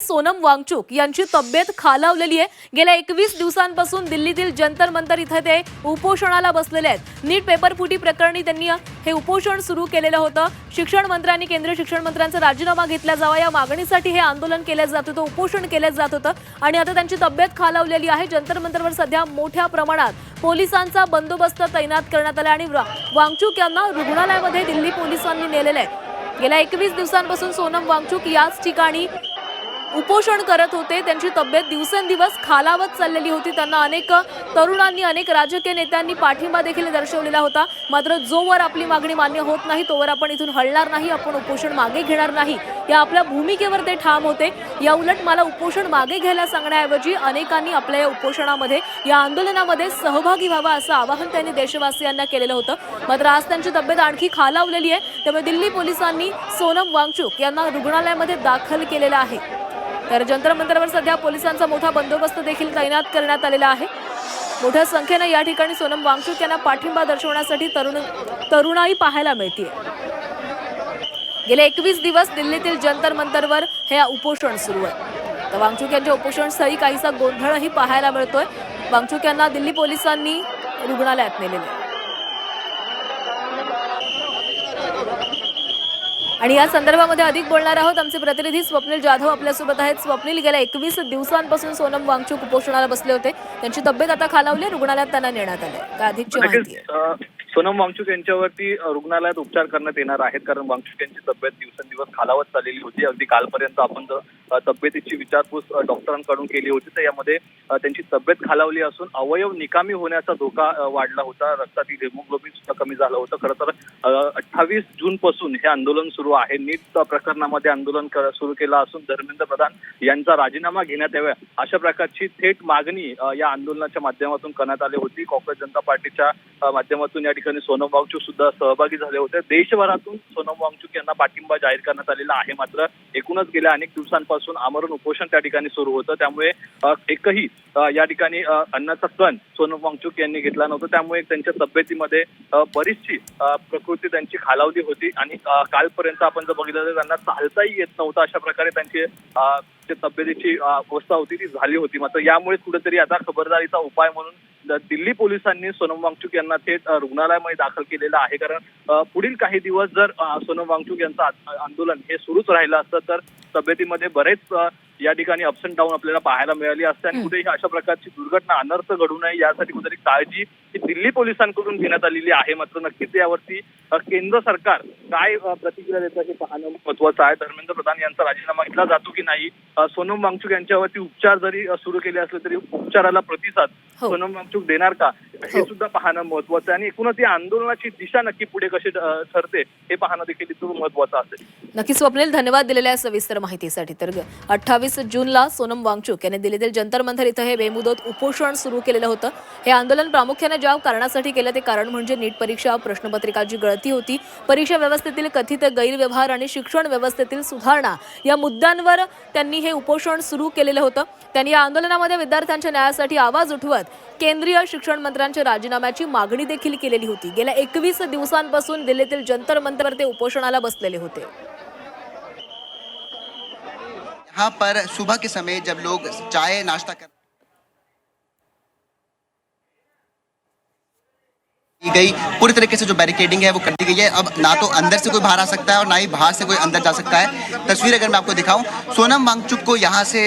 सोनम वांगचुक यांची तब्येत खालावलेली आहे। गेल्या 21 दिवसांपासून दिल्लीतील जंतर मंतर इथे ते उपोषणाला बसलेले आहेत। नीट पेपर फुटी प्रकरणी त्यांनी हे उपोषण सुरू केलेलं होतं। शिक्षण मंत्र्यांनी केंद्रीय शिक्षण मंत्र्यांचा राजीनामा घेतला जावा या मागणीसाठी हे आंदोलन केलं जात होतं, उपोषण केलं जात होतं आणि आता त्यांची तब्येत खालावलेली आहे। जंतर मंतरवर सध्या मोठ्या प्रमाणात पोलिसांचा बंदोबस्त तैनात करण्यात आला आणि वांगचुक यांना रुग्णालयामध्ये दिल्ली पोलिसांनी नेलेलं आहे। गेल्या 21 दिवसांपासून सोनम वांगचुक याच ठिकाणी उपोषण करत होते। त्यांची तब्येत दिवसेंदिवस खालावत चाललेली होती। त्यांना अनेक तरुणांनी, अनेक राजकीय नेत्यांनी पाठिंबा देखील दर्शवलेला होता। मात्र जोवर आपली मागणी मान्य होत नाही तोवर आपण इथून हलणार नाही, आपण उपोषण मागे घेणार नाही या आपल्या भूमिकेवर ते ठाम होते। या उलट मला उपोषण मागे घ्यायला सांगण्याऐवजी अनेकांनी आपल्या या उपोषणामध्ये, या आंदोलनामध्ये सहभागी व्हावा असं आवाहन त्यांनी देशवासियांना केलेलं होतं। मात्र आज त्यांची तब्येत आणखी खालावलेली आहे, त्यामुळे दिल्ली पोलिसांनी सोनम वांगचुक यांना रुग्णालयामध्ये दाखल केलेलं आहे। तर जंतर मंतरवर सध्या पोलिसांचा मोठा बंदोबस्त देखील तैनात करण्यात आलेला आहे। मोठ्या संख्येने या ठिकाणी सोनम वांगचुक यांना पाठिंबा दर्शवण्यासाठी तरुणाई पाहायला मिळते। गेले 21 दिवस दिल्लीतील जंतर मंतरवर हे उपोषण सुरू आहे। तर वांगचुक यांच्या उपोषणस्थळी काहीसा गोंधळही पाहायला मिळतोय। वांगचुक यांना दिल्ली पोलिसांनी रुग्णालयात नेलेले आहे आणि या संदर्भामध्ये अधिक बोलणार आहोत। आमचे प्रतिनिधी स्वप्नील जाधव आपल्यासोबत आहेत। स्वप्नील, गेल्या 21 दिवसांपासून सोनम वांगचुक उपोषणाला बसले होते, त्यांची तब्येत आता खालावली, रुग्णालयात त्यांना नेण्यात आले, काय अधिकची माहिती आहे? सोनम वांगचुक यांच्यावरती रुग्णालयात उपचार करण्यात येणार आहेत, कारण वांगचुक यांची तब्येत दिवसेंदिवस खालावत चाललेली होती। अगदी कालपर्यंत आपण तब्येतीची विचारपूस डॉक्टरांकडून केली होती, तर यामध्ये त्यांची तब्येत खालावली असून अवयव निकामी होण्याचा धोका वाढला होता, रक्तातील हिमोग्लोबिन सुद्धा कमी झालं होतं। खरं तर 28 जून पासून हे आंदोलन सुरू आहे। नीट प्रकरणामध्ये आंदोलन सुरू केलं असून धर्मेंद्र प्रधान यांचा राजीनामा घेण्यात यावा अशा प्रकारची थेट मागणी या आंदोलनाच्या माध्यमातून करण्यात आली होती। काँग्रेस जनता पार्टीच्या माध्यमातून या ठिकाणी सोनम वांगचुक सुद्धा सहभागी झाले होते। देशभरातून सोनम वांगचुक यांना पाठिंबा जाहीर करण्यात आलेला आहे। मात्र एकूणच गेल्या अनेक दिवसांपासून आमरण उपोषण त्या ठिकाणी सुरू होतं, त्यामुळे एकही या ठिकाणी अन्नाचा कण सोनम वांगचुक यांनी घेतला नव्हता। त्यामुळे त्यांच्या तब्येतीमध्ये बरीचशी प्रकृती त्यांची खालावली होती आणि कालपर्यंत आपण जर बघितलं तर त्यांना चालताही येत नव्हतं, अशा प्रकारे त्यांची तब्येतीची अवस्था होती ती झाली होती। मात्र यामुळे कुठेतरी आता खबरदारीचा उपाय म्हणून दिल्ली पोलिसांनी सोनम वांगचुक यांना थेट रुग्णालयामध्ये दाखल केलेलं आहे। कारण पुढील काही दिवस जर सोनम वांगचुक यांचं आंदोलन हे सुरूच राहिलं असतं तर तब्येतीमध्ये बरेच या ठिकाणी अप्स अँड डाऊन आपल्याला पाहायला मिळाली असते आणि कुठेही अशा प्रकारची दुर्घटना, अनर्थ घडू नये यासाठी कुठेतरी काळजी ही दिल्ली पोलिसांकडून घेण्यात आलेली आहे। मात्र नक्कीच यावरती केंद्र सरकार काय प्रतिक्रिया देतं हे पाहणं महत्वाचं आहे। धर्मेंद्र प्रधान यांचा राजीनामा घेतला जातो की नाही, सोनम वांगचुक यांच्यावरती उपचार जरी सुरू केले असले तरी उपचाराला प्रतिसाद सोनम वांगचुक देणार का हे सुद्धा पाहणं महत्वाचं आहे आणि एकूणच या आंदोलनाची दिशा नक्की पुढे कशी ठरते हे पाहणं देखील इतकं महत्वाचं असेल। नक्की स्वप्नील, धन्यवाद दिलेल्या सविस्तर माहितीसाठी। तर 28 जूनला सोनम वांगचुक यांनी दिल्लीतील जंतर मंतर इथं हे बेमुदत उपोषण सुरू केलेलं होतं। हे आंदोलन प्रामुख्याने ज्या कारणासाठी केलं ते कारण म्हणजे नीट परीक्षा प्रश्नपत्रिकाची गळती होती, परीक्षा व्यवस्थेतील कथित गैरव्यवहार आणि शिक्षण व्यवस्थेतील सुधारणा या मुद्द्यांवर त्यांनी हे उपोषण सुरू केलेलं होतं। त्यांनी या आंदोलनामध्ये विद्यार्थ्यांच्या न्यायासाठी आवाज उठवत केंद्रीय शिक्षण मंत्र्यांच्या राजीनाम्याची मागणी देखील केलेली होती। गेल्या 21 दिवसांपासून दिल्लीतील जंतर मंतरवर ते उपोषणाला बसलेले होते। यहाँ पर सुबह के समय जब लोग चाय नाश्ता कर की गई, पूरी तरीके से जो बैरिकेडिंग है वो कर दी गई है। अब ना तो अंदर से कोई बाहर आ सकता है और ना ही बाहर से कोई अंदर जा सकता है। तस्वीर अगर मैं आपको दिखाऊं, सोनम वांगचुक को यहाँ से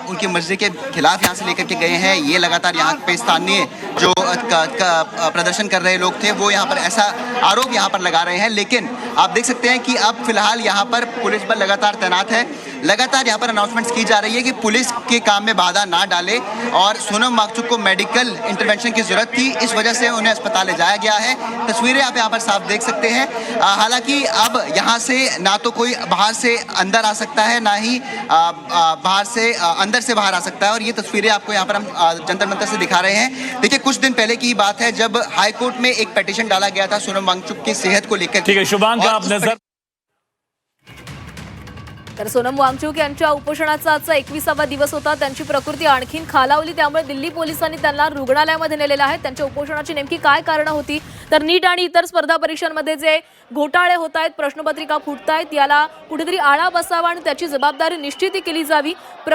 उनकी मर्जी के खिलाफ यहाँ से लेकर के गए हैं। ये लगातार यहाँ पे स्थानीय जो प्रदर्शन कर रहे लोग थे वो यहाँ पर ऐसा आरोप यहाँ पर लगा रहे हैं, लेकिन आप देख सकते हैं कि अब फिलहाल यहाँ पर पुलिस बल लगातार तैनात है। लगातार यहाँ पर अनाउंसमेंट्स की जा रही है कि पुलिस के काम में बाधा ना डाले और सोनम वांगचुक को मेडिकल इंटरवेंशन की जरूरत थी, इस वजह से उन्हें अस्पताल ले जाया गया है। तस्वीरें आप यहाँ पर साफ देख सकते हैं। हालांकि अब यहाँ से ना तो कोई बाहर से अंदर आ सकता है, ना ही बाहर से अंदर से बाहर आ सकता है और ये तस्वीरें आपको यहाँ पर हम जंतर मंतर से दिखा रहे हैं। देखिए, कुछ दिन पहले की बात है जब हाईकोर्ट में एक पिटीशन डाला गया था सोनम वांगचुक की सेहत को लेकर। ठीक है शुभांक, आप नजर तर सोनम वांगचुक यांच्या उपोषणाचा आजचा 21वा दिवस होता. त्यांची प्रकृती आणखीन खालावली, त्यामुळे दिल्ली पोलिसांनी त्यांना रुग्णालयामध्ये नेलेलं आहे. त्यांच्या उपोषणाची नेमकी काय कारणं होती, तर नीट आणि इतर स्पर्धा परीक्षांमध्ये जे घोटाळे होत आहेत, प्रश्नपत्रिका फुटतायत, याला कुठेतरी आळा बसावा आणि त्याची जबाबदारी निश्चिती केली जावी.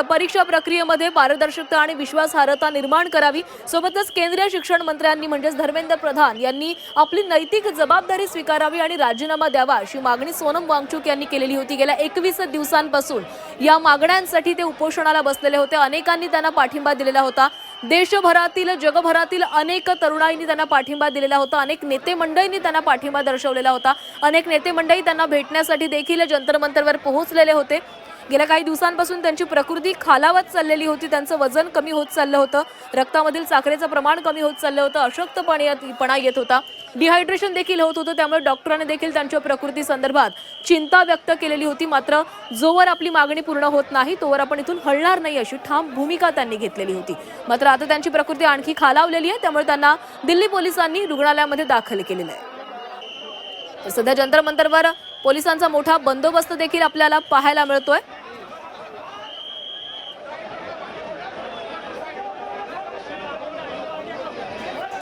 परीक्षा प्रक्रियेमध्ये पारदर्शकता आणि विश्वासार्हता निर्माण करावी. सोबतच केंद्रीय शिक्षण मंत्र्यांनी म्हणजेच धर्मेंद्र प्रधान यांनी आपली नैतिक जबाबदारी स्वीकारावी आणि राजीनामा द्यावा अशी मागणी सोनम वांगचुक यांनी केलेली होती. गेल्या 21 दिवसांपासून या मागण्यांसाठी ते उपोषणाला बसलेले होते. अनेकांनी त्यांना पाठिंबा दिलेला होता. देशभरातील जगभरातील अनेक तरुणाईंनी त्यांना पाठिंबा दिलेला होता. अनेक नेते मंडळींनी त्यांना पाठिंबा दर्शवलेला होता. अनेक नेते मंडळी त्यांना भेटण्यासाठी देखील जंतर मंतरवर पोहोचलेले होते. गेल्या काही दिवसांपासून त्यांची प्रकृती खालावत चाललेली होती. त्यांचं वजन कमी होत चाललं होतं. रक्तामधील साखरेचं प्रमाण कमी होत चाललं होतं. अशक्तपणा येत होता. डिहायड्रेशन देखील होत होतं. त्यामुळे डॉक्टरांनी देखील त्यांच्या प्रकृती संदर्भात चिंता व्यक्त केलेली होती. मात्र जोवर आपली मागणी पूर्ण होत नाही तोवर आपण इथून हलणार नाही अशी ठाम भूमिका त्यांनी घेतलेली होती. मात्र आता त्यांची प्रकृती आणखी खालावलेली आहे. त्यामुळे त्यांना दिल्ली पोलिसांनी रुग्णालयामध्ये दाखल केलेलं आहे. तर सध्या जंतर मंतरवर पोलिसांचा मोठा बंदोबस्त देखील आपल्याला पाहायला मिळतोय.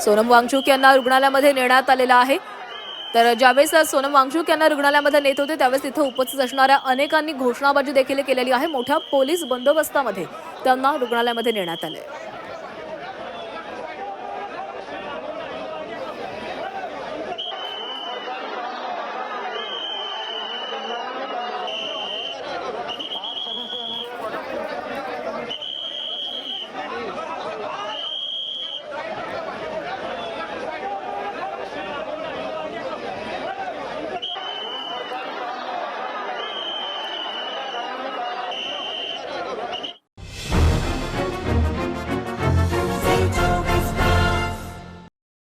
सोनम वांगचुक यांना रुग्णालयामध्ये नेण्यात आलेलं आहे. तर ज्यावेळेस सोनम वांगचुक यांना रुग्णालयामध्ये नेत होते त्यावेळेस तिथे उपस्थित असणाऱ्या अनेकांनी घोषणाबाजी देखील केलेली आहे. मोठ्या पोलीस बंदोबस्तामध्ये त्यांना रुग्णालयामध्ये नेण्यात आले.